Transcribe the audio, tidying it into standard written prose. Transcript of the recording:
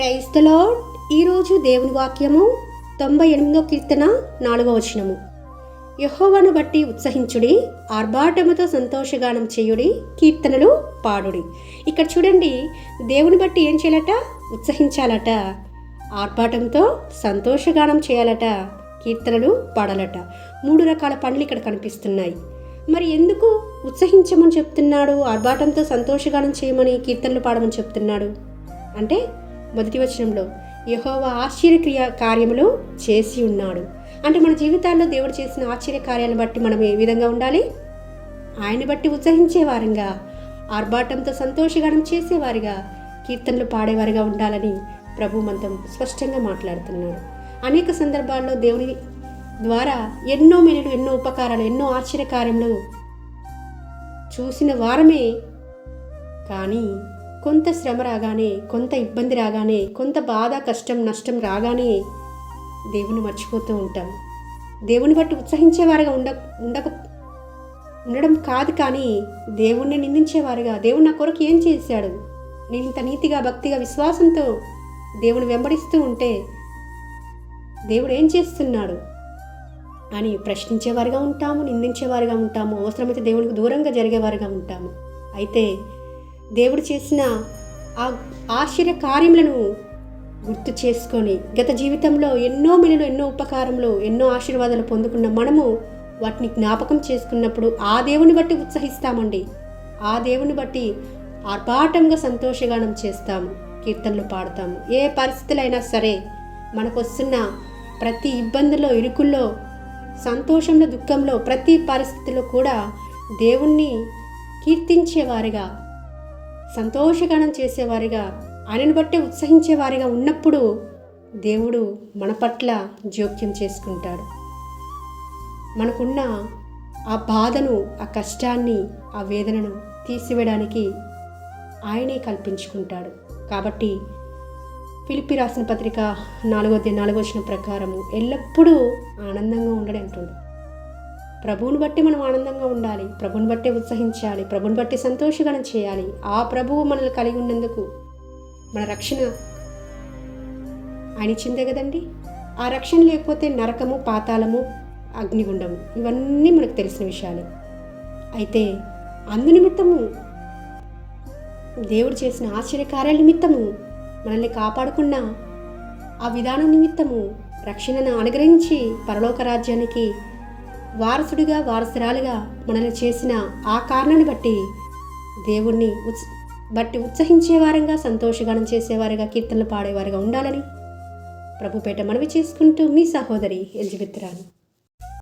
Praise the lord. ఈరోజు దేవుని వాక్యము 98వ కీర్తన 4వ వచనము. యెహోవాను బట్టి ఉత్సహించుడి, ఆర్భాటముతో సంతోషగానం చేయుడి, కీర్తనలు పాడుడి. ఇక్కడ చూడండి, దేవుని బట్టి ఏం చేయాలట? ఉత్సహించాలట, ఆర్భాటంతో సంతోషగానం చేయాలట, కీర్తనలు పాడాలట. 3 రకాల పనులు ఇక్కడ కనిపిస్తున్నాయి. మరి ఎందుకు ఉత్సహించమని చెప్తున్నాడు, ఆర్భాటంతో సంతోషగానం చేయమని, కీర్తనలు పాడమని చెప్తున్నాడు అంటే, మొదటి వచనంలో యెహోవా ఆశ్చర్య కార్యములు చేసి ఉన్నాడు అంటే, మన జీవితాల్లో దేవుడు చేసిన ఆశ్చర్య కార్యాలను బట్టి మనం ఏ విధంగా ఉండాలి? ఆయన బట్టి ఉత్సహించేవారిగా, ఆర్భాటంతో సంతోషగానం చేసేవారిగా, కీర్తనలు పాడేవారిగా ఉండాలని ప్రభు మనతో స్పష్టంగా మాట్లాడుతున్నాడు. అనేక సందర్భాల్లో దేవుని ద్వారా ఎన్నో మేలులు, ఎన్నో ఉపకారాలు, ఎన్నో ఆశ్చర్య కార్యములు చూసిన వారమే. కానీ కొంత శ్రమ రాగానే, కొంత ఇబ్బంది రాగానే, కొంత బాధ, కష్టం, నష్టం రాగానే దేవుని మర్చిపోతూ ఉంటాం. దేవుని బట్టి ఉత్సహించేవారుగా ఉండడం కాదు, కానీ దేవుణ్ణి నిందించేవారుగా, దేవుడు నా కొరకు ఏం చేశాడు, నేను ఇంత నీతిగా, భక్తిగా, విశ్వాసంతో దేవుని వెంబడిస్తూ ఉంటే దేవుడు ఏం చేస్తున్నాడు అని ప్రశ్నించేవారుగా ఉంటాము, నిందించేవారుగా ఉంటాము, అవసరమైతే దేవునికి దూరంగా జరిగేవారుగా ఉంటాము. అయితే దేవుడు చేసిన ఆ ఆశ్చర్య కార్యములను గుర్తు చేసుకొని, గత జీవితంలో ఎన్నో మేలులు, ఎన్నో ఉపకారములు, ఎన్నో ఆశీర్వాదాలు పొందుకున్న మనము వాటిని జ్ఞాపకం చేసుకున్నప్పుడు ఆ దేవుని బట్టి ఉత్సహిస్తామండి. ఆ దేవుని బట్టి ఆర్భాటంగా సంతోషగానం చేస్తాము, కీర్తనలు పాడతాము. ఏ పరిస్థితులైనా సరే, మనకు వస్తున్న ప్రతి ఇబ్బందుల్లో, ఇరుకుల్లో, సంతోషంలో, దుఃఖంలో, ప్రతి పరిస్థితిలో కూడా దేవుణ్ణి కీర్తించేవారిగా, సంతోషగానం చేసేవారిగా, ఆయనను బట్టి ఉత్సహించేవారిగా ఉన్నప్పుడు దేవుడు మన పట్ల జోక్యం చేసుకుంటాడు. మనకున్న ఆ బాధను, ఆ కష్టాన్ని, ఆ వేదనను తీసివేయడానికి ఆయనే కల్పించుకుంటాడు. కాబట్టి ఫిలిప్పీ రాసిన పత్రిక 4వ వచనం ప్రకారము ఎల్లప్పుడూ ఆనందంగా ఉండడం అంటుంది. ప్రభువుని బట్టి మనం ఆనందంగా ఉండాలి, ప్రభువుని బట్టి ఉత్సహించాలి, ప్రభువుని బట్టి సంతోషగానం చేయాలి. ఆ ప్రభువు మనల్ని కలిగి ఉన్నందుకు మన రక్షణ ఆయన ఇచ్చిందే కదండి. ఆ రక్షణ లేకపోతే నరకము, పాతాళము, అగ్నిగుండము, ఇవన్నీ మనకు తెలిసిన విషయాలే. అయితే అందు నిమిత్తము, దేవుడు చేసిన ఆశ్చర్య కార్యాల నిమిత్తము, మనల్ని కాపాడుకున్న ఆ విధానం నిమిత్తము, రక్షణను అనుగ్రహించి పరలోక రాజ్యానికి వారసుడిగా, వారసురాలుగా మనల్ని చేసిన ఆ కారణాన్ని బట్టి దేవుణ్ణి బట్టి ఉత్సహించేవారంగా, సంతోషగానం చేసేవారుగా, కీర్తనలు పాడేవారుగా ఉండాలని ప్రభుపేట మనవి చేసుకుంటూ మీ సహోదరి ఎలిజబెత్ రాణి.